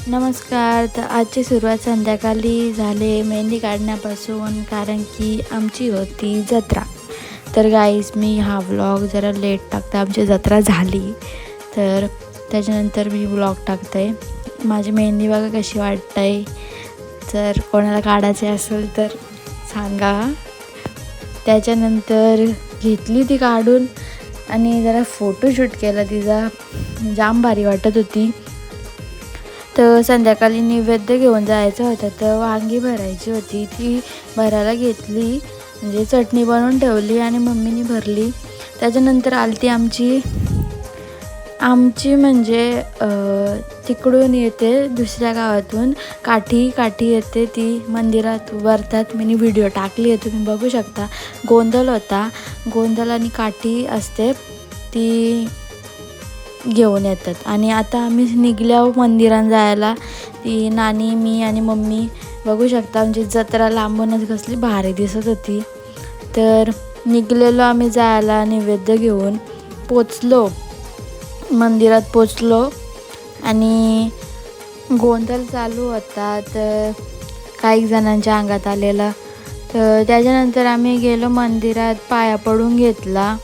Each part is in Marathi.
नमस्कार. तर आजची सुरुवात संध्याकाळी झाले मेहंदी काढण्यापासून, कारण की आमची होती जत्रा. तर गाईस, मी हा व्लॉग जरा लेट टाकते. आमची जत्रा झाली तर त्याच्यानंतर मी व्लॉग टाकते. माझी मेहंदी बघा कशी वाटते. जर कोणाला काढायचे असेल तर सांगा. त्याच्यानंतर घेतली ती काढून आणि जरा फोटोशूट केला तिचा. जाम भारी वाटत होती. तर संध्याकाळी नैवेद्य घेऊन जायचं होतं, तर वांगी भरायची होती. ती भरायला घेतली, म्हणजे चटणी बनवून ठेवली आणि मम्मीनी भरली. त्याच्यानंतर आलती आमची म्हणजे तिकडून येते दुसऱ्या गावातून काठी येते, ती मंदिरात उभारतात. मी व्हिडिओ टाकली आहे, तुम्ही बघू शकता. गोंधळ होता, गोंधळ आणि काठी असते ती घेऊन येतात. आणि आता आम्ही निघल्यावर मंदिरात जायला. ती नानी, मी आणि मम्मी बघू शकता. म्हणजे जत्रा लांबूनच कसली भारी दिसत होती. तर निघलेलो आम्ही जायला नैवेद्य घेऊन. मंदिरात पोचलो आणि गोंधळ चालू होता, तर काही जणांच्या अंगात आलेला. तर त्याच्यानंतर आम्ही गेलो मंदिरात, पाया पडून घेतला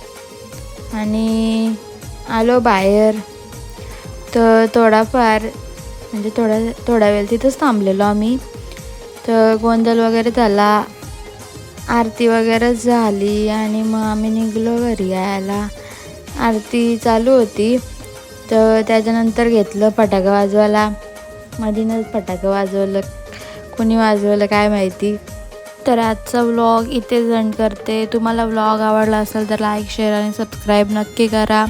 आणि आलो बाहेर. तर थोडाफार म्हणजे थोडा वेळ तिथंच थांबलेलो आम्ही. तर गोंधळ वगैरे झाला, आरती वगैरे झाली आणि मग आम्ही निघलो घरी यायला. आरती चालू होती, तर त्याच्यानंतर घेतलं फटाका वाजवायला. मधीनच फटाका वाजवलं, कोणी वाजवलं काय माहिती. तर आजचा व्लॉग इथेच एंड करते. तुम्हाला व्लॉग आवडला असेल तर लाईक, शेअर आणि सबस्क्राईब नक्की करा.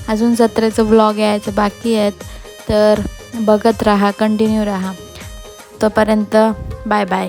अजून जत्रेचं व्लॉग यायचं बाकी आहेत, तर बघत राहा, कंटिन्यू राहा. तोपर्यंत बाय बाय.